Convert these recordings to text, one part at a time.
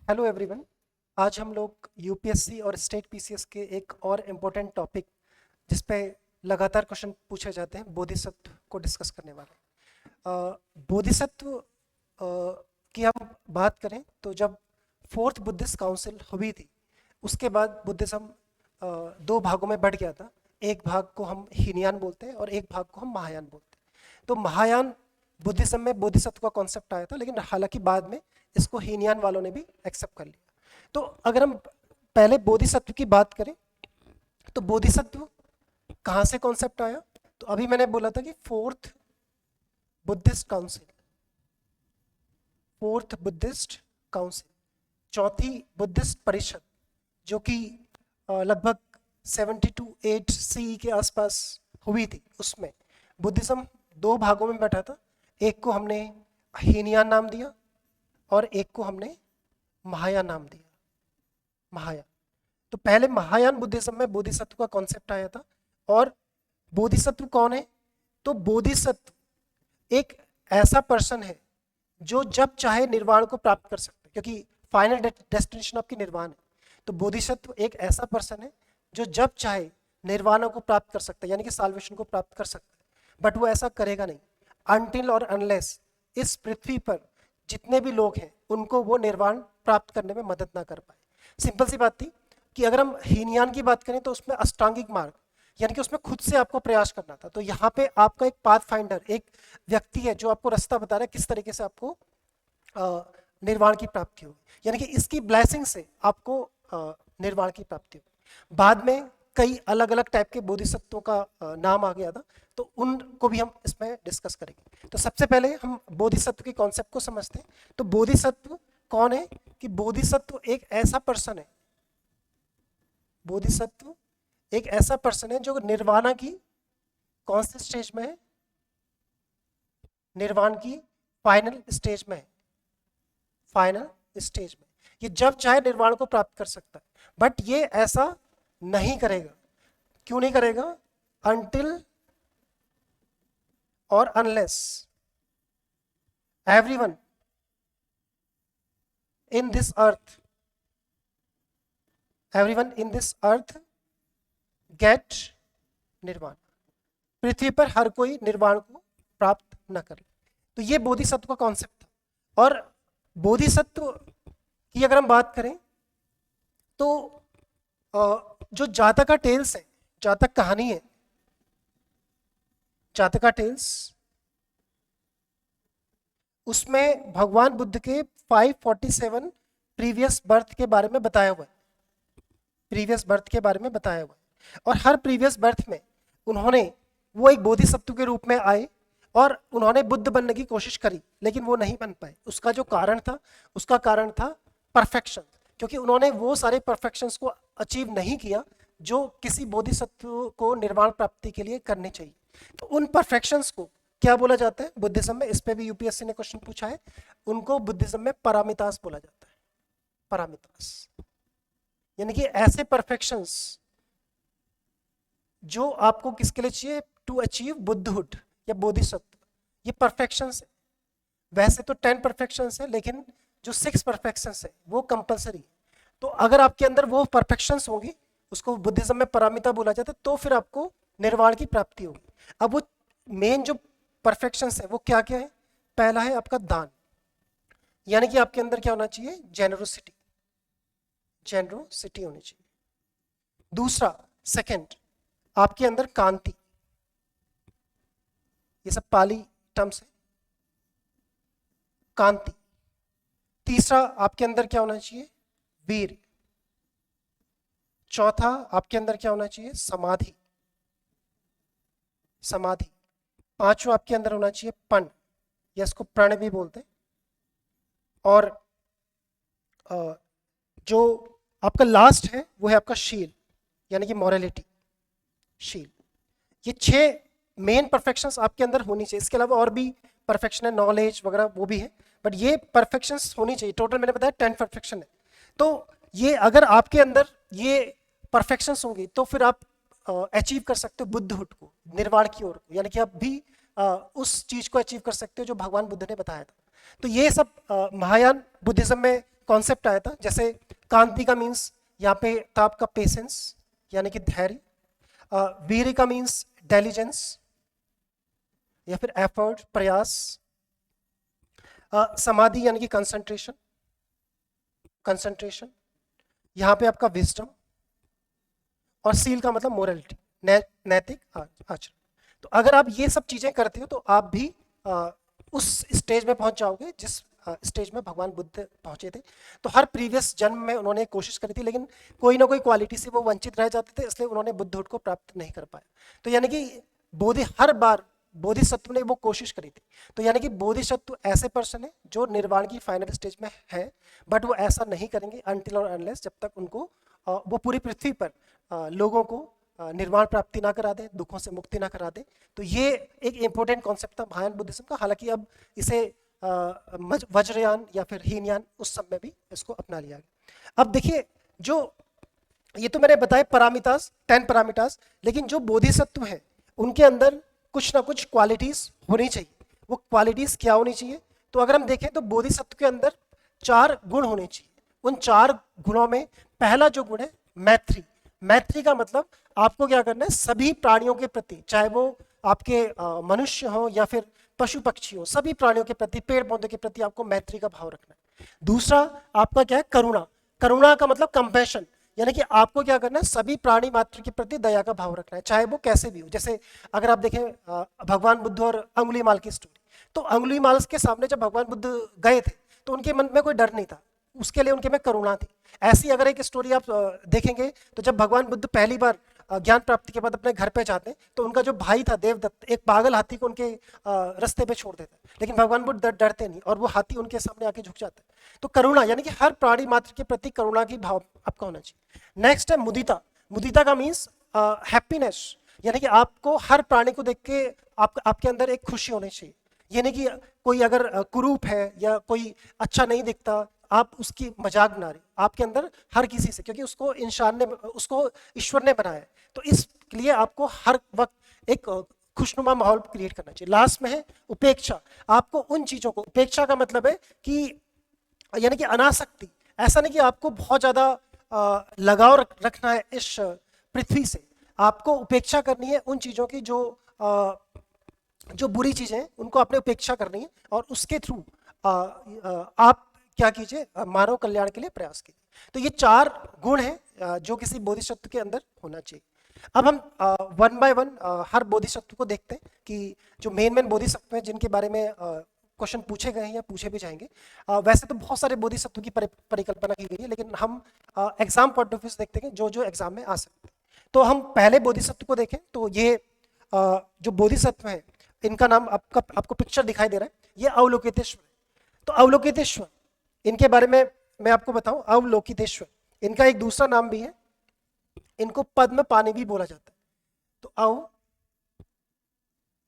Hello everyone. आज हम लोग यूपीएससी और स्टेट पीसीएस के एक और इम्पोर्टेंट टॉपिक जिस पे लगातार क्वेश्चन पूछे जाते हैं बोधिसत्व को डिस्कस करने वाले बोधिसत्व की हम बात करें तो जब फोर्थ बुद्धिस्ट काउंसिल हुई थी उसके बाद बुद्धिज्म दो भागों में बढ़ गया था। एक भाग को हम हीनयान बोलते हैं और एक भाग को हम महायान बोलते हैं। तो महायान बुद्धिज्म में बोधिसत्व का कॉन्सेप्ट आया था, लेकिन हालांकि बाद में इसको हीनयान वालों ने भी एक्सेप्ट कर लिया। तो अगर हम पहले बोधिसत्व की बात करें तो बोधिसत्व कहाँ से कॉन्सेप्ट आया? तो अभी मैंने बोला था कि फोर्थ बुद्धिस्ट काउंसिल, चौथी बुद्धिस्ट परिषद, जो कि लगभग 72-8 CE के आसपास हुई थी, उसमें बुद्धिज्म दो भागों में बैठा था। एक को हमने हीनयान नाम दिया और एक को हमने महायान नाम दिया। महायान, तो पहले महायान बुद्धिज्म में बोधिसत्व का कॉन्सेप्ट आया था। और बोधिसत्व कौन है? तो बोधिसत्व एक ऐसा पर्सन है जो जब चाहे निर्वाण को प्राप्त कर सकता है, क्योंकि फाइनल डेस्टिनेशन आपकी निर्वाण है। तो बोधिसत्व एक ऐसा पर्सन है जो जब चाहे निर्वाण को प्राप्त कर सकता है, यानी कि साल्वेशन को प्राप्त कर सकता है। बट वो ऐसा करेगा नहीं अनटिल और अनलेस इस पृथ्वी पर जितने भी लोग हैं उनको वो निर्वाण प्राप्त करने में मदद ना कर पाए। सिंपल सी बात थी कि अगर हम हीनयान की बात करें तो उसमें अष्टांगिक मार्ग, यानी कि उसमें खुद से आपको प्रयास करना था। तो यहाँ पे आपका एक पाथ फाइंडर, एक व्यक्ति है जो आपको रास्ता बता रहा है किस तरीके से आपको निर्वाण की प्राप्ति होगी, यानी कि इसकी ब्लेसिंग से आपको निर्वाण की प्राप्ति होगी। बाद में कई अलग अलग टाइप के बोधिसत्वों का नाम आ गया था, तो उनको भी हम इसमें डिस्कस करेंगे। तो सबसे पहले हम बोधिसत्व के कॉन्सेप्ट को समझते हैं। तो बोधिसत्व कौन है? कि बोधिसत्व एक ऐसा पर्सन है, बोधिसत्व एक ऐसा पर्सन है जो निर्वाणा की कौन से स्टेज में है? निर्वाण की फाइनल स्टेज में है। फाइनल स्टेज में ये जब चाहे निर्वाण को प्राप्त कर सकता है, बट ये ऐसा नहीं करेगा। क्यों नहीं करेगा? अनटिल और unless everyone in this earth get nirvana. पृथ्वी पर हर कोई निर्वाण को प्राप्त न करे। तो ये बोधिसत्व का कॉन्सेप्ट था। और बोधिसत्व की अगर हम बात करें तो जो जातका टेल्स है, जातक कहानी है, जातका टेल्स, उसमें भगवान बुद्ध के 547 प्रीवियस बर्थ के बारे में बताया हुआ है। प्रीवियस बर्थ के बारे में बताया हुआ है। और हर प्रीवियस बर्थ में उन्होंने वो एक बोधिसत्व के रूप में आए और उन्होंने बुद्ध बनने की कोशिश करी, लेकिन वो नहीं बन पाए। उसका जो कारण था, उसका कारण था परफेक्शन, क्योंकि उन्होंने वो सारे परफेक्शंस को अचीव नहीं किया जो किसी बोधिसत्व को निर्वाण प्राप्ति के लिए करने चाहिए। तो उन परफेक्शंस को क्या बोला जाता है बुद्धिज्म में? इस पे भी यूपीएससी ने क्वेश्चन पूछा है। उनको बुद्धिज्म में पारामितास बोला जाता है। पारामितास यानी कि ऐसे परफेक्शंस जो आपको किसके लिए चाहिए? टू अचीव बुद्धहुड या बोधिसत्व। ये परफेक्शंस है। वैसे तो 10 परफेक्शंस है, लेकिन जो 6 परफेक्शंस है वो कंपलसरी है। तो अगर आपके अंदर वो परफेक्शंस होगी, उसको बुद्धिज्म में पारामिता बोला जाता है, तो फिर आपको निर्वाण की प्राप्ति होगी। अब वो मेन जो परफेक्शंस है वो क्या क्या है? पहला है आपका दान, यानी कि आपके अंदर क्या होना चाहिए? जेनरोसिटी, जेनरोसिटी होनी चाहिए। दूसरा, सेकंड, आपके अंदर कांति। ये सब पाली टर्म्स है, कांति। तीसरा, आपके अंदर क्या होना चाहिए? वीर। चौथा, आपके अंदर क्या होना चाहिए? समाधि, समाधि। पांचवा, आपके अंदर होना चाहिए पण, या इसको प्रण भी बोलते हैं। और जो आपका लास्ट है वो है आपका शील, यानी कि मॉरलिटी, शील। ये 6 मेन परफेक्शंस आपके अंदर होनी चाहिए। इसके अलावा और भी परफेक्शन है, नॉलेज वगैरह वो भी है, बट ये परफेक्शंस होनी चाहिए। टोटल मैंने बताया 10 परफेक्शन है। तो ये अगर आपके अंदर ये परफेक्शंस होंगी तो फिर आप अचीव कर सकते हो बुद्धहुड को, निर्वाण की ओर को, यानी कि आप भी उस चीज को अचीव कर सकते हो जो भगवान बुद्ध ने बताया था। तो ये सब महायान बुद्धिज्म में कॉन्सेप्ट आया था। जैसे कांति का मीन्स यहाँ पे था आपका पेशेंस यानी कि धैर्य, वीर का मीन्स डेलिजेंस या फिर एफर्ट प्रयास, समाधि यानी कि कंसंट्रेशन, कंसंट्रेशन यहाँ पे आपका विजडम, और सील का मतलब मोरलिटी, नैतिक आचरण। तो अगर आप ये सब चीजें करते हो तो आप भी उस स्टेज में पहुंच जाओगे जिस स्टेज में भगवान बुद्ध पहुंचे थे। तो हर प्रीवियस जन्म में उन्होंने कोशिश करी थी, लेकिन कोई ना कोई क्वालिटी से वो वंचित रह जाते थे, इसलिए उन्होंने बुद्धहुड को प्राप्त नहीं कर पाया। तो यानी कि हर बार बोधिसत्व ने वो कोशिश करी थी। तो यानी कि बोधिसत्व ऐसे पर्सन है जो निर्वाण की फाइनल स्टेज में है, बट वो ऐसा नहीं करेंगे अनटिल और अनलेस जब तक उनको वो पूरी पृथ्वी पर लोगों को निर्वाण प्राप्ति ना करा दे, दुखों से मुक्ति ना करा दे। तो ये एक इंपॉर्टेंट कॉन्सेप्ट था महायान बुद्धिज्म का। हालांकि अब इसे वज्रयान या फिर हीनयान उस सब में भी इसको अपना लिया गया। अब देखिए, जो ये तो मैंने बताया पैरामीटर्स, 10 पैरामीटर्स, लेकिन जो बोधिसत्व है उनके अंदर कुछ ना कुछ क्वालिटीज होनी चाहिए। वो क्वालिटीज क्या होनी चाहिए? तो अगर हम देखें तो बोधिसत्व के अंदर 4 गुण होने चाहिए। उन 4 गुणों में पहला जो गुण है मैत्री। मैत्री का मतलब आपको क्या करना है, सभी प्राणियों के प्रति, चाहे वो आपके मनुष्य हो या फिर पशु पक्षी हो, सभी प्राणियों के प्रति, पेड़ पौधे के प्रति आपको मैत्री का भाव रखना है। दूसरा आपका क्या है, करुणा। करुणा का मतलब कंपैशन, यानी कि आपको क्या करना है, सभी प्राणी मात्र के प्रति दया का भाव रखना है, चाहे वो कैसे भी हो। जैसे अगर आप देखें भगवान बुद्ध और अंगुलीमाल की स्टोरी, तो अंगुलीमाल के सामने जब भगवान बुद्ध गए थे तो उनके मन में कोई डर नहीं था, उसके लिए उनके में करुणा थी। ऐसी अगर एक स्टोरी आप देखेंगे तो जब भगवान बुद्ध पहली बार ज्ञान प्राप्ति के बाद अपने घर पे जाते तो उनका जो भाई था देवदत्त, एक पागल हाथी को उनके रास्ते पे छोड़ देता, लेकिन भगवान बुद्ध डरते नहीं और वो हाथी उनके सामने आके झुक जाता है। तो करुणा यानी कि हर प्राणी मात्र के प्रति करुणा की भाव आपका होना चाहिए। नेक्स्ट है मुदिता। मुदिता का मीन्स हैप्पीनेस, यानी कि आपको हर प्राणी को देख के आपके अंदर एक खुशी होनी चाहिए। ये नहीं कि कोई अगर कुरूप है या कोई अच्छा नहीं दिखता आप उसकी मजाक बना रहे, आपके अंदर हर किसी से, क्योंकि उसको इंसान ने, उसको ईश्वर ने बनाया है, तो इसलिए आपको हर वक्त एक खुशनुमा माहौल क्रिएट करना चाहिए। लास्ट में है उपेक्षा। आपको उन चीजों को, उपेक्षा का मतलब है कि यानी कि अनासक्ति। ऐसा नहीं कि आपको बहुत ज्यादा लगाव रखना है इस पृथ्वी से, आपको उपेक्षा करनी है उन चीजों की जो बुरी चीजें हैं उनको आपने उपेक्षा करनी है, और उसके थ्रू आप क्या कीजिए, मानव कल्याण के लिए प्रयास कीजिए। तो ये 4 गुण हैं जो किसी बोधिसत्व के अंदर होना चाहिए। अब हम वन बाय वन हर बोधिसत्व को देखते हैं कि जो मेन बोधिसत्व हैं जिनके बारे में क्वेश्चन पूछे गए हैं या पूछे भी जाएंगे। वैसे तो बहुत सारे बोधिसत्व की परिकल्पना की गई है, लेकिन हम एग्जाम पॉइंट ऑफ व्यू से देखते हैं जो एग्जाम में आ सकते हैं। तो हम पहले बोधिसत्व को देखें तो ये जो बोधिसत्व है इनका नाम आपको पिक्चर दिखाई दे रहा है, ये अवलोकितेश्वर। तो अवलोकितेश्वर, इनके बारे में मैं आपको बताऊं, अवलोकितेश्वर इनका एक दूसरा नाम भी है, इनको पद्म पानी भी बोला जाता है। तो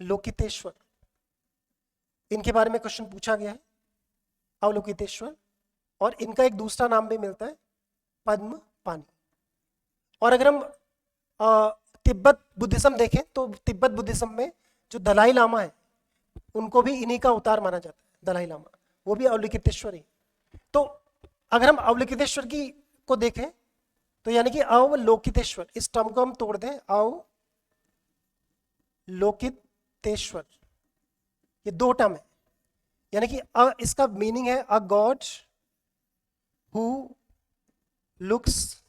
अवलोकितेश्वर, इनके बारे में क्वेश्चन पूछा गया है, अवलोकितेश्वर, और इनका एक दूसरा नाम भी मिलता है पद्म पानी। और अगर हम तिब्बत बुद्धिज्म देखें तो तिब्बत बुद्धिज्म में जो दलाई लामा है उनको भी इन्हीं का अवतार माना जाता है, दलाई लामा, वो भी अवलोकितेश्वर ही। तो अगर हम अवलोकितेश्वर की को देखें तो यानी कि अवलोकितेश्वर, इस टर्म को हम तोड़ दें, अवलोकितेश्वर, ये 2 टर्म है, यानी कि इसका मीनिंग है अ गॉड हु लुक्स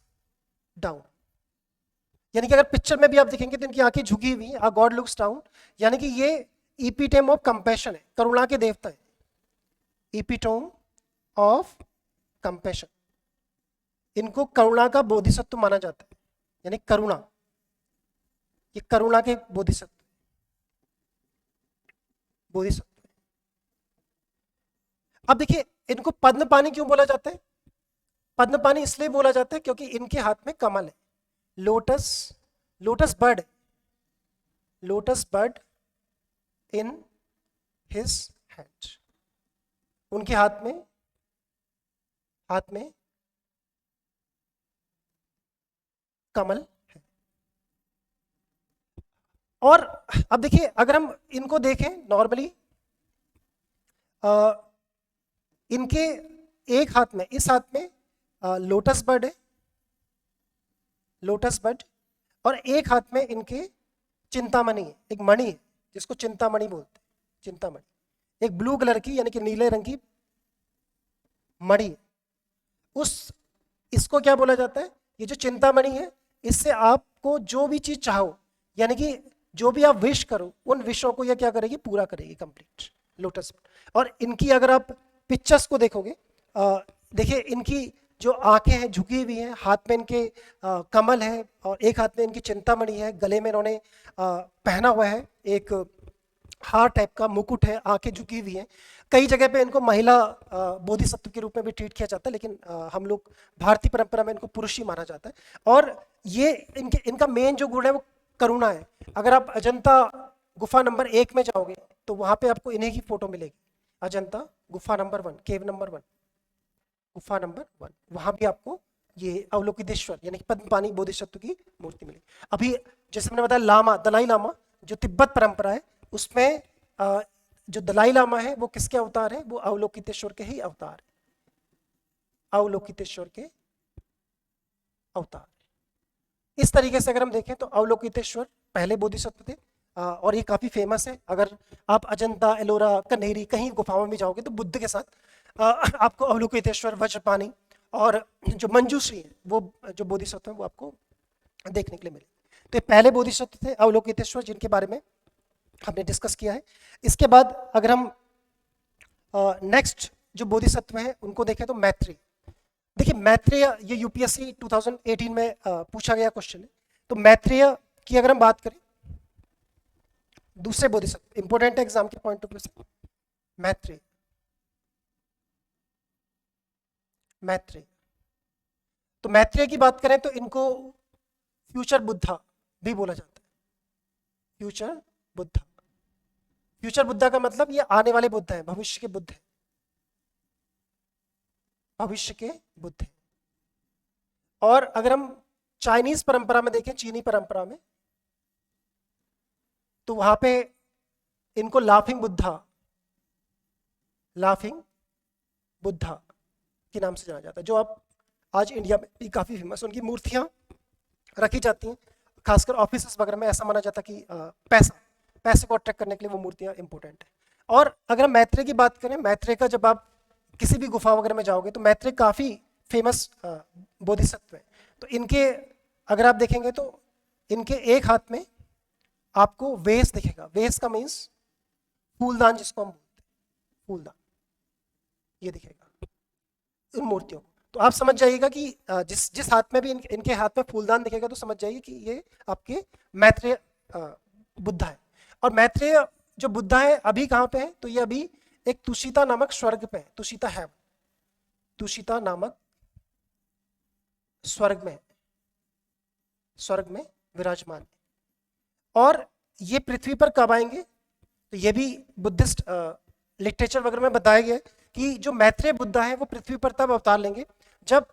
डाउन। यानी कि अगर पिक्चर में भी आप देखेंगे तो इनकी आंखें झुकी हुई हैं, अ गॉड लुक्स डाउन, यानी कि ये इपिटोम ऑफ कंपैशन है, करुणा के देवता है, इपिटोम ऑफ कंपैशन। इनको करुणा का बोधिसत्व माना जाता है, यानी करुणा, ये करुणा के बोधिसत्व। अब देखिए, इनको पद्म पानी क्यों बोला जाता है? पद्म पानी इसलिए बोला जाता है क्योंकि इनके हाथ में कमल है, lotus bird, lotus bird in his hand, उनके हाथ में कमल है। और अब देखिए, अगर हम इनको देखें नॉर्मली, इनके एक हाथ में, इस हाथ में लोटस बर्ड है, लोटस बर्ड, और एक हाथ में इनके चिंतामणि है, एक मणि है जिसको चिंतामणि बोलते हैं, चिंतामणि, एक ब्लू कलर की यानी कि नीले रंग की मणि है। उस इसको क्या बोला जाता है, ये जो चिंतामणि है, इससे आपको जो भी चीज चाहो, यानी कि जो भी आप विश करो, उन विशों को ये क्या करेगी, पूरा करेगी कंप्लीट, लोटस। और इनकी अगर आप पिक्चर्स को देखोगे, देखिए इनकी जो आंखें हैं झुकी हुई हैं, हाथ में इनके कमल है, और एक हाथ में इनकी चिंतामणि है, गले में इन्होंने पहना हुआ है एक हार टाइप का मुकुट है, आंखें झुकी हुई हैं। कई जगह पे इनको महिला बोधिसत्व के रूप में भी ट्रीट किया जाता है, लेकिन हम लोग भारतीय परंपरा में इनको पुरुष ही माना जाता है। और ये इनका मेन जो गुण है वो करुणा है। अगर आप अजंता गुफा नंबर 1 में जाओगे तो वहां पे आपको इन्हीं की फोटो मिलेगी, अजंता गुफा नंबर 1, केव नंबर 1, गुफा नंबर 1, वहां भी आपको ये अवलोकितेश्वर यानी कि पद्मपानी बोधिसत्व की मूर्ति मिली। अभी जैसे मैंने बताया लामा, दलाई लामा जो तिब्बत परंपरा है, उसमें जो दलाई लामा है वो किसके अवतार है, वो अवलोकितेश्वर के ही अवतार है, अवलोकितेश्वर के अवतार। इस तरीके से अगर हम देखें तो अवलोकितेश्वर पहले बोधिसत्व थे, और ये काफी फेमस है। अगर आप अजंता, एलोरा, कन्हेरी कहीं गुफाओं में जाओगे तो बुद्ध के साथ आपको अवलोकितेश्वर, वज्रपाणी और जो मंजूश्री है वो जो बोधिसत्व है वो आपको देखने के लिए मिले। तो ये पहले बोधिसत्व थे अवलोकितेश्वर, जिनके बारे में हमने डिस्कस किया है। इसके बाद अगर हम नेक्स्ट जो बोधिसत्व है उनको देखें तो मैत्रेय। देखिए मैत्रेय ये यूपीएससी 2018 में पूछा गया क्वेश्चन है। तो मैत्रेय की अगर हम बात करें, दूसरे बोधिसत्व इंपॉर्टेंट है एग्जाम के पॉइंट ऑफ व्यू से, मैत्रेय, मैत्रेय। तो मैत्रेय की बात करें तो इनको फ्यूचर बुद्धा भी बोला जाता है, फ्यूचर बुद्धा। फ्यूचर बुद्धा का मतलब ये आने वाले बुद्ध हैं, भविष्य के बुद्ध हैं, भविष्य के बुद्ध हैं। और अगर हम चाइनीज परंपरा में देखें, चीनी परंपरा में, तो वहां पे इनको लाफिंग बुद्धा, लाफिंग बुद्धा के नाम से जाना जाता है, जो आप आज इंडिया में भी काफी फेमस, उनकी मूर्तियां रखी जाती हैं। खासकर ऑफिस वगैरह में ऐसा माना जाता है कि पैसे को अट्रैक्ट करने के लिए वो मूर्तियां इंपॉर्टेंट है। और अगर हम मैत्रेय की बात करें, मैत्रेय का जब आप किसी भी गुफा वगैरह में जाओगे तो मैत्रेय काफी फेमस बोधिसत्व है। तो इनके अगर आप देखेंगे तो इनके एक हाथ में आपको वेस दिखेगा, वेस का मीन्स फूलदान जिसको हम बोलते हैं, फूलदान, ये दिखेगा उन मूर्तियों को। तो आप समझ जाइएगा कि जिस हाथ में भी इनके हाथ में फूलदान दिखेगा तो समझ जाइए कि ये आपके मैत्रेय बुद्धा है। और मैत्रेय जो बुद्धा है अभी कहाँ पे है, तो ये अभी एक तुषिता नामक स्वर्ग पे है, तुषिता है, तुषिता नामक स्वर्ग में, स्वर्ग में विराजमान है। और ये पृथ्वी पर कब आएंगे, तो ये भी बुद्धिस्ट लिटरेचर वगैरह में बताया गया है कि जो मैत्रेय बुद्धा है वो पृथ्वी पर तब अवतार लेंगे जब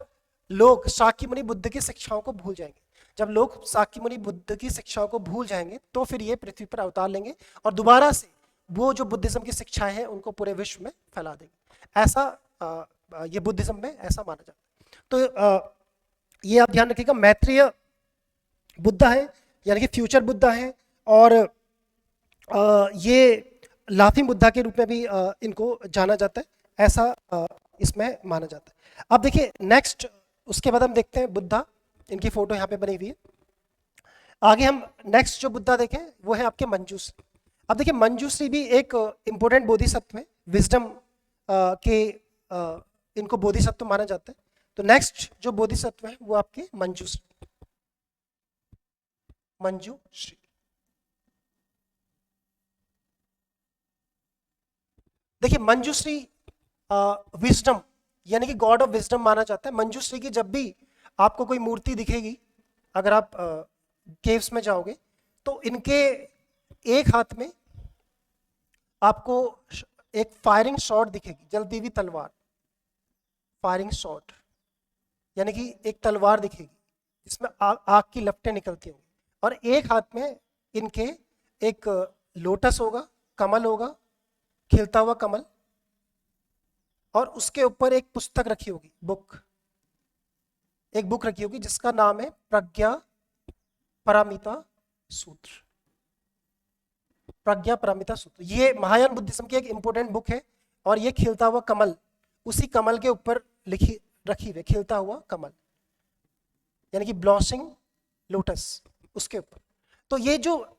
लोग शाक्य मुनि बुद्ध की शिक्षाओं को भूल जाएंगे। जब लोग शाक्य मुनि बुद्ध की शिक्षाओं को भूल जाएंगे तो फिर ये पृथ्वी पर अवतार लेंगे और दोबारा से वो जो बुद्धिज्म की शिक्षाएं हैं उनको पूरे विश्व में फैला देंगे। ऐसा ये बुद्धिज्म में ऐसा माना जाता है। तो ये आप ध्यान रखिएगा, मैत्रेय बुद्धा है यानी कि फ्यूचर बुद्धा है, और ये लाफिंग बुद्धा के रूप में भी इनको जाना जाता है, ऐसा इसमें माना जाता है। अब देखिए नेक्स्ट, उसके बाद हम देखते हैं बुद्धा, इनकी फोटो यहाँ पे बनी हुई है। आगे हम नेक्स्ट जो बुद्धा देखें वो है आपके मंजूश्री। अब देखिए मंजूश्री भी एक इंपॉर्टेंट बोधिसत्व है, विजडम के इनको बोधिसत्व माना जाता है। तो नेक्स्ट जो बोधिसत्व है वो आपके मंजूश्री, मंजूश्री। देखिए मंजूश्री विजडम यानी कि गॉड ऑफ विजडम माना जाता है। मंजूश्री की जब भी आपको कोई मूर्ति दिखेगी, अगर आप केव्स में जाओगे तो इनके एक हाथ में आपको एक फायरिंग शॉट दिखेगी, जलती हुई तलवार, फायरिंग शॉट यानी कि एक तलवार दिखेगी जिसमें आग की लपटें निकलती होंगी, और एक हाथ में इनके एक लोटस होगा, कमल होगा, खिलता हुआ कमल, और उसके ऊपर एक पुस्तक रखी होगी, एक बुक रखी होगी जिसका नाम है प्रज्ञा पारमिता सूत्र। प्रज्ञा पारमिता सूत्र, ये महायान बुद्धिज्म की एक इंपॉर्टेंट बुक है। और ये खिलता हुआ कमल, उसी कमल के ऊपर रखी हुई, खिलता हुआ कमल यानी कि ब्लॉसिंग लोटस, उसके ऊपर। तो ये जो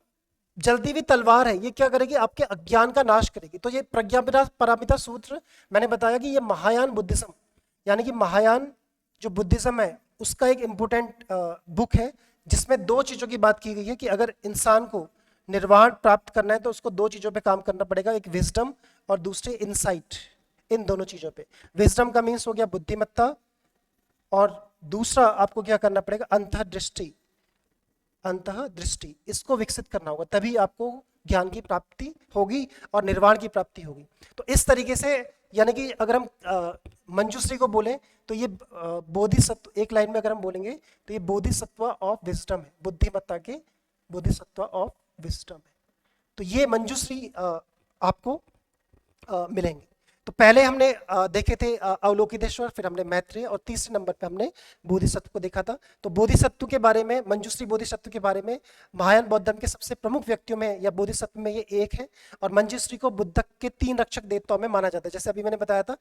जल्दी हुई तलवार है, ये क्या करेगी, आपके अज्ञान का नाश करेगी। तो ये प्रज्ञा पारमिता सूत्र, मैंने बताया कि ये महायान बुद्धिज्म यानी कि महायान जो बुद्धिज्म है उसका एक इम्पोर्टेंट बुक है, जिसमें दो चीज़ों की बात की गई है कि अगर इंसान को निर्वाण प्राप्त करना है तो उसको दो चीज़ों पे काम करना पड़ेगा, एक विजडम और दूसरी इंसाइट। इन दोनों चीज़ों पे, विजडम का मीन्स हो गया बुद्धिमत्ता, और दूसरा आपको क्या करना पड़ेगा, अंतर्दृष्टि। अंतर्दृष्टि, इसको विकसित करना होगा, तभी आपको ज्ञान की प्राप्ति होगी और निर्वाण की प्राप्ति होगी। तो इस तरीके से, यानी कि अगर हम मंजूश्री को बोलें तो ये बोधिसत्व, एक लाइन में अगर हम बोलेंगे तो ये बोधिसत्व ऑफ विजडम है, बुद्धिमत्ता के बोधिसत्व ऑफ विजडम है। तो ये मंजूश्री आपको मिलेंगे। तो पहले हमने देखे थे अवलोकितेश्वर, फिर हमने मैत्रेय, और तीसरे नंबर पे हमने बोधिसत्व को देखा था। तो बोधिसत्व के बारे में, मंजूश्री बोधिसत्व के बारे में महायान बौद्ध धर्म के सबसे प्रमुख व्यक्तियों में या बोधिसत्व में ये एक है। और मंजूश्री को बुद्ध के 3 रक्षक देवताओं में माना जाता है, जैसे अभी मैंने बताया था।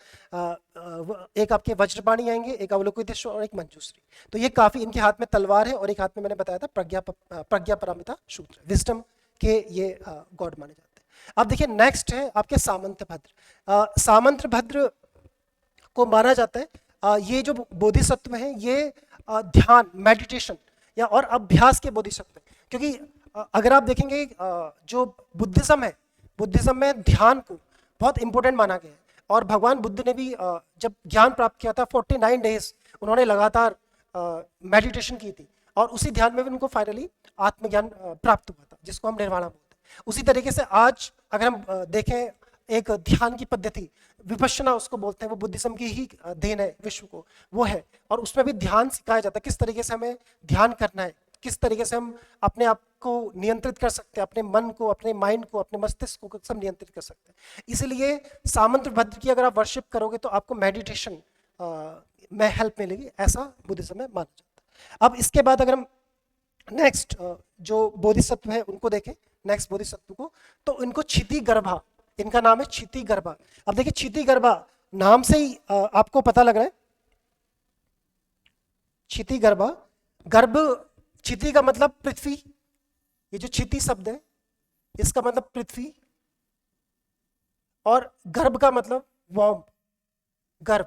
एक आपके वज्रपाणी आएंगे, एक अवलोकितेश्वर और एक मंजूश्री। तो ये काफी, इनके हाथ में तलवार है और एक हाथ में मैंने बताया था प्रज्ञा पारमिता सूत्र, विजडम के ये गॉड माने जाते हैं। अब देखिए नेक्स्ट है आपके सामंत भद्र। सामंत भद्र को माना जाता है, ये जो बोधिसत्व है ये ध्यान, मेडिटेशन या और अभ्यास के बोधिसत्व है। क्योंकि अगर आप देखेंगे जो बुद्धिज्म है, बुद्धिज्म में ध्यान को बहुत इंपॉर्टेंट माना गया है। और भगवान बुद्ध ने भी जब ज्ञान प्राप्त किया था 49 डेज उन्होंने लगातार मेडिटेशन की थी, और उसी ध्यान में भी उनको फाइनली आत्मज्ञान प्राप्त हुआ था, जिसको हम निर्वाणा बोलते हैं। उसी तरीके से आज अगर हम देखें, एक ध्यान की पद्धति विपश्यना उसको बोलते हैं, वो बुद्धिज्म की ही देन है विश्व को, वो है। और उसमें भी ध्यान सिखाया जाता है, किस तरीके से हमें ध्यान करना है, किस तरीके से हम अपने आप को नियंत्रित कर सकते हैं, अपने मन को, अपने माइंड को, अपने मस्तिष्क को सब नियंत्रित कर सकते हैं। इसलिए सामंत भद्र की अगर आप वर्शिप करोगे तो आपको मेडिटेशन में हेल्प मिलेगी, ऐसा बुद्धिज्म में माना जाता है। अब इसके बाद अगर हम नेक्स्ट जो बोधिसत्व है उनको देखें, नेक्स्ट बोधिसत्व को, तो इनको क्षिति गर्भा, इनका नाम है क्षिति गर्भा। अब देखिए क्षिति गर्भा नाम से ही आपको पता लग रहा है, क्षिति गर्भा, गर्भ, क्षिति का मतलब पृथ्वी, ये जो क्षिति शब्द है इसका मतलब पृथ्वी, और गर्भ का मतलब वॉर्म, गर्भ।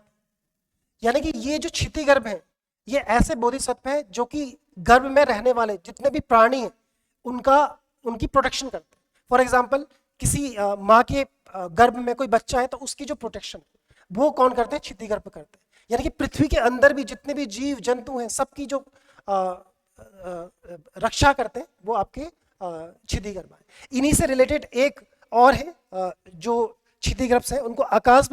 यानी कि ये जो क्षिति गर्भ है ये ऐसे बोधिसत्व है जो कि गर्भ में रहने वाले जितने भी प्राणी हैं उनकी प्रोटेक्शन करते हैं। फॉर एग्जाम्पल, किसी माँ के गर्भ में कोई बच्चा है तो उसकी जो प्रोटेक्शन वो कौन करते हैं, क्षिति गर्भ करते हैं। यानी कि पृथ्वी के अंदर भी जितने भी जीव जंतु हैं सबकी जो रक्षा करते हैं वो आपके क्षिति गर्भ है। इन्हीं से रिलेटेड एक और है जो क्षिति गर्भ से, उनको आकाश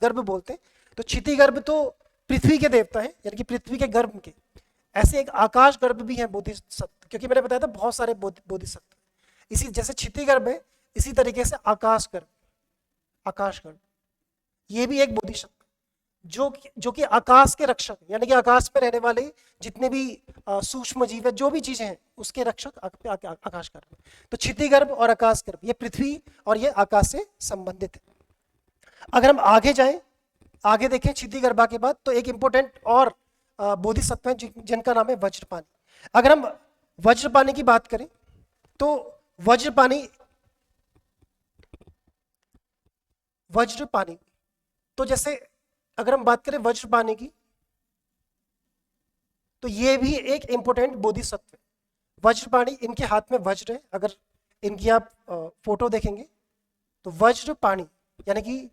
गर्भ बोलते हैं। तो क्षिति गर्भ तो पृथ्वी के देवता हैं, यानी कि पृथ्वी के गर्भ के। ऐसे एक आकाश गर्भ भी है बोधिसत्व, क्योंकि मैंने बताया था बहुत सारे बोधिसत्व, इसी जैसे क्षिति गर्भ है इसी तरीके से आकाश गर्भ ये भी एक बोधिसत्व जो कि आकाश के रक्षक, यानी कि आकाश में रहने वाले जितने भी सूक्ष्म जीव है, जो भी चीजें हैं उसके रक्षक आकाश गर्भ। तो क्षिति गर्भ और आकाश गर्भ ये पृथ्वी और ये आकाश से संबंधित है। अगर हम आगे जाएं, आगे देखें क्षिति गर्भा के बाद, तो एक इंपॉर्टेंट और बोधिसत्व है जिनका नाम है वज्रपाणी। अगर हम वज्रपाणी की बात करें तो वज्रपाणी तो जैसे अगर हम बात करें वज्रपाणी की, तो ये भी एक इंपॉर्टेंट बोधिसत्व है। वज्रपाणी, इनके हाथ में वज्र है, अगर इनकी आप फोटो देखेंगे तो वज्रपाणी यानी कि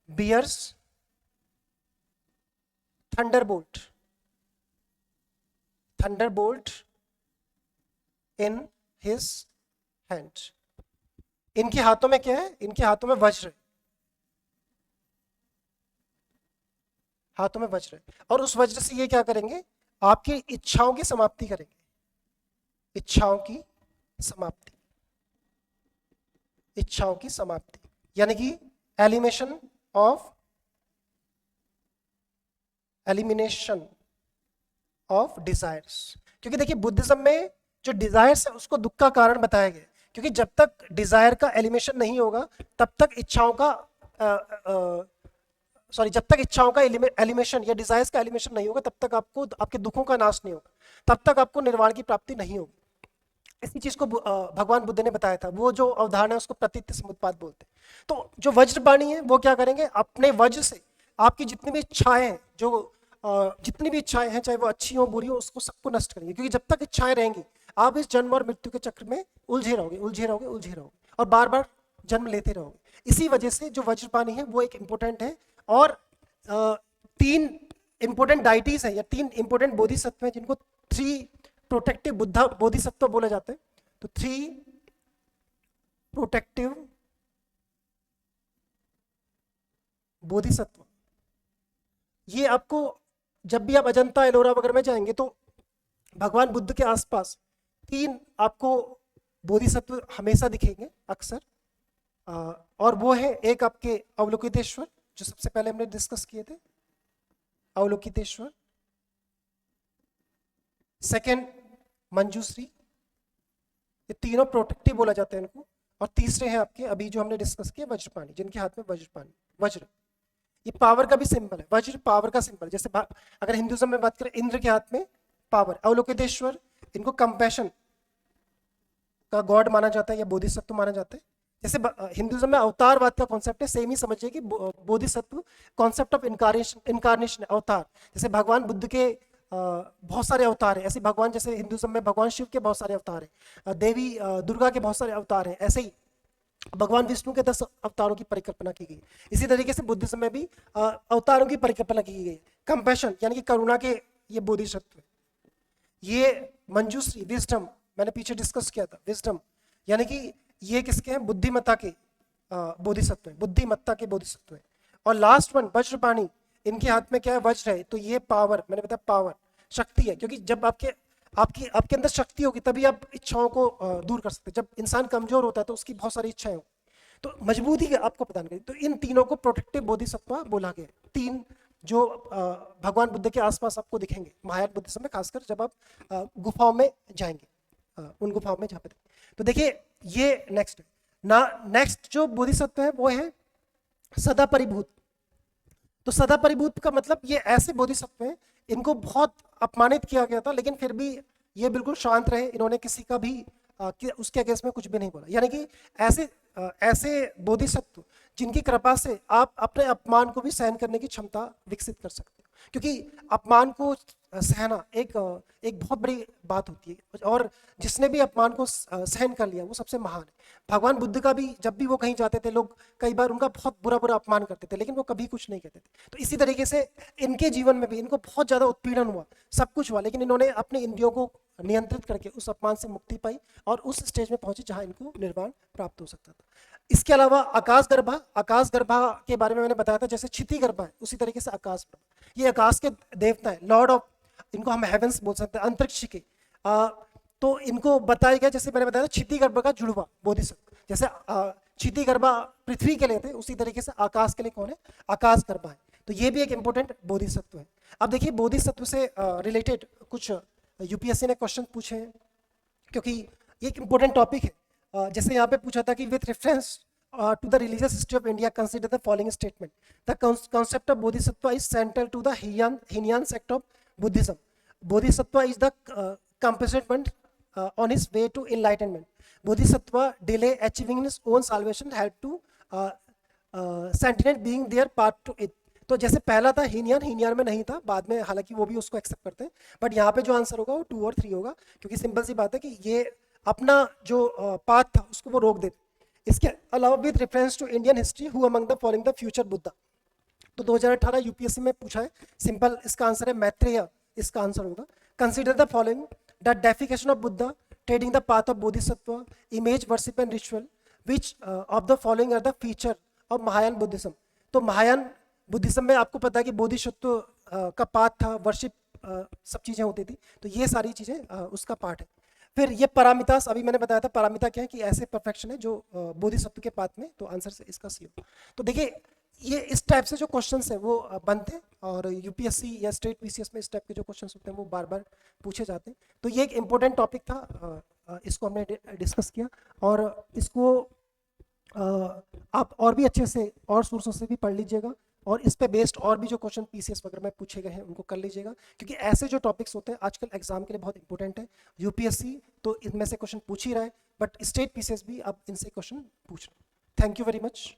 bears thunderbolt in his hand. इनके हाथों में क्या है, इनके हाथों में वज्र है, हाथों में वज्र है। और उस वज्र से ये क्या करेंगे, आपकी इच्छाओं की समाप्ति करेंगे, इच्छाओं की समाप्ति यानी कि elimination of elimination of desires. क्योंकि देखिए बुद्धिज्म में जो डिजायर्स है उसको दुख का कारण बताया गया है। क्योंकि जब तक डिजायर का एलिमिनेशन नहीं होगा तब तक इच्छाओं का सॉरी जब तक इच्छाओं का एलिमिनेशन या डिजायर्स का एलिमिनेशन नहीं होगा तब तक आपको आपके दुखों का नाश नहीं होगा, तब तक आपको निर्वाण की प्राप्ति नहीं होगी। इसी चीज को भगवान बुद्ध ने बताया था। वो जो अवधारणा है उसको प्रतीत्य समुत्पाद बोलते हैं। तो जो वज्रपाणी है वो क्या करेंगे, अपने वज्र से आपकी जितनी भी इच्छाएं हैं, जो जितनी भी इच्छाएं हैं चाहे वो अच्छी हो बुरी हो, उसको सबको नष्ट करेंगे। क्योंकि जब तक इच्छाएं रहेंगी आप इस जन्म और मृत्यु के चक्र में उलझे रहोगे, उलझे रहोगे, उलझे रहोगे और बार बार जन्म लेते रहोगे। इसी वजह से जो वज्रपाणी है वो एक इंपॉर्टेंट है। और तीन इंपॉर्टेंट डाइटीज है या तीन इंपॉर्टेंट बोधिसत्व हैं जिनको थ्री प्रोटेक्टिव बुद्धा बोधिसत्व बोले जाते हैं। तो थ्री प्रोटेक्टिव बोधिसत्व, ये आपको जब भी आप अजंता एलोरा वगैरह में जाएंगे तो भगवान बुद्ध के आसपास तीन आपको बोधिसत्व हमेशा दिखेंगे अक्सर। और वो है एक आपके अवलोकितेश्वर जो सबसे पहले हमने डिस्कस किए थे, अवलोकितेश्वर। सेकंड मंजूश्री, ये तीनों प्रोटेक्टिव बोला जाता है इनको। और तीसरे हैं आपके अभी जो हमने डिस्कस किया वज्रपाणी, जिनके हाथ में वज्रपाणी, वज्र, ये पावर का भी सिंबल है। वज्र पावर का सिंबल। जैसे अगर हिंदुइज्म में बात करें इंद्र के हाथ में पावर, अवलोकितेश्वर इनको कंपैशन का गॉड माना जाता है या बोधिसत्व माना जाता है। जैसे हिंदुइज्म में अवतारवाद का कॉन्सेप्ट है, सेम ही समझिए कि बोधिसत्व कॉन्सेप्ट ऑफ इनकारनेशन, अवतार। जैसे भगवान बुद्ध के बहुत सारे अवतार हैं, ऐसे भगवान जैसे हिंदुइज्म में भगवान शिव के बहुत सारे अवतार हैं, देवी दुर्गा के बहुत सारे अवतार हैं, ऐसे ही भगवान विष्णु के 10 अवतारों की परिकल्पना की गई। इसी तरीके से बुद्धिज्म में भी अवतारों की परिकल्पना की गई। कंपैशन यानी कि करुणा के ये बोधिसत्व। ये मंजूश्री विजडम, मैंने पीछे डिस्कस किया था, विजडम यानी कि ये किसके हैं, बुद्धिमत्ता के बोधिसत्व है, बुद्धिमत्ता के बोधिसत्व है। और लास्ट वन वज्रपाणी, इनके हाथ में क्या है, वज्र है। तो ये पावर, मैंने बताया पावर शक्ति है। क्योंकि जब आपके अंदर शक्ति होगी तभी आप इच्छाओं को दूर कर सकते हैं। जब इंसान कमजोर होता है तो उसकी बहुत सारी इच्छाएं हों, तो मजबूती आपको प्रदान करेगी। तो इन तीनों को प्रोटेक्टिव बोधिसत्व बोला गया। तीन जो भगवान बुद्ध के आसपास आपको दिखेंगे महायान बुद्धिज्म में, खासकर जब आप गुफाओं में जाएंगे, उन गुफाओं में जहाँ पे। तो देखिए ये नेक्स्ट जो बोधिसत्व है वो है सदा परिभूत। तो सदा परिभूत का मतलब ये ऐसे बोधिसत्व हैं, इनको बहुत अपमानित किया गया था लेकिन फिर भी ये बिल्कुल शांत रहे, इन्होंने किसी का भी उसके अगेंस्ट में कुछ भी नहीं बोला। यानी कि ऐसे बोधिसत्व जिनकी कृपा से आप अपने अपमान को भी सहन करने की क्षमता विकसित कर सकते हो। क्योंकि अपमान को सहना एक बहुत बड़ी बात होती है, और जिसने भी अपमान को सहन कर लिया वो सबसे महान है। भगवान बुद्ध का भी जब भी वो कहीं जाते थे, लोग कई बार उनका बहुत बुरा अपमान करते थे लेकिन वो कभी कुछ नहीं कहते थे। तो इसी तरीके से इनके जीवन में भी इनको बहुत ज्यादा उत्पीड़न हुआ, सब कुछ हुआ, लेकिन इन्होंने अपने इंद्रियों को नियंत्रित करके उस अपमान से मुक्ति पाई और उस स्टेज में पहुंचे जहां इनको निर्वाण प्राप्त हो सकता था। इसके अलावा आकाश गर्भा के बारे में मैंने बताया था। जैसे क्षिति गर्भा है उसी तरीके से आकाश गर्भा, ये आकाश के देवता है, लॉर्ड ऑफ, इनको हम हेवेंस बोल सकते हैं, अंतरिक्ष के। तो इनको बताया गया, जैसे मैंने बताया था क्षिति गर्भ का जुड़वा बोधिसत्व। जैसे क्षिति गर्भा पृथ्वी के लिए थे उसी तरीके से आकाश के लिए कौन है, आकाश गर्भा है। तो ये भी एक इंपॉर्टेंट बोधिसत्व है। अब देखिए बोधिसत्व से रिलेटेड कुछ यूपीएससी ने क्वेश्चन पूछे हैं क्योंकि ये एक इंपॉर्टेंट टॉपिक है। जैसे यहाँ पे पूछा था कि with reference to the religious history of India, consider the following statement. The concept of Bodhisattva is central to the Hinian sect of Buddhism. Bodhisattva is the compassionate one on his way to enlightenment. Bodhisattva delay achieving his own salvation help to sentient being their part to it. तो जैसे पहला था हीनियन में नहीं था, बाद में हालांकि वो भी उसको एक्सेप्ट करते हैं, बट यहाँ पे जो आंसर होगा वो 2 और 3 होगा। क्योंकि सिंपल सी बात है कि ये अपना जो पाथ था उसको वो रोक देते। इसके अलावा with reference to Indian history who among the following the future Buddha, तो 2018 यूपीएससी में पूछा है। सिंपल इसका आंसर है मैत्रेय, इसका आंसर होगा। Consider the following the deification of Buddha treading the path of Bodhisattva image worship and ritual which of the following are the feature of Mahayana Buddhism. तो Mahayana Buddhism में आपको पता है कि बोधिसत्व का पाथ था, वर्शिप सब चीजें होती थी, तो ये सारी चीजें उसका पार्ट है। फिर ये पारामितास, अभी मैंने बताया था पारामिता क्या है कि ऐसे परफेक्शन है जो बोधिसत्व के पाथ में, तो आंसर से इसका सी हो। तो देखिए ये इस टाइप से जो क्वेश्चंस हैं वो बनते हैं, और यूपीएससी या स्टेट पीसीएस में इस टाइप के जो क्वेश्चंस होते हैं वो बार बार पूछे जाते हैं। तो ये एक इम्पोर्टेंट टॉपिक था, इसको हमने डिस्कस किया, और इसको आप और भी अच्छे से और सोर्सों से भी पढ़ लीजिएगा, और इस पे बेस्ड और भी जो क्वेश्चन पीसीएस वगैरह में पूछे गए हैं उनको कर लीजिएगा, क्योंकि ऐसे जो टॉपिक्स होते हैं आजकल एग्जाम के लिए बहुत इंपॉर्टेंट है। यूपीएससी तो इनमें से क्वेश्चन पूछ ही रहा है, बट स्टेट पीसीएस भी अब इनसे क्वेश्चन पूछ रहे हैं। Thank you very much.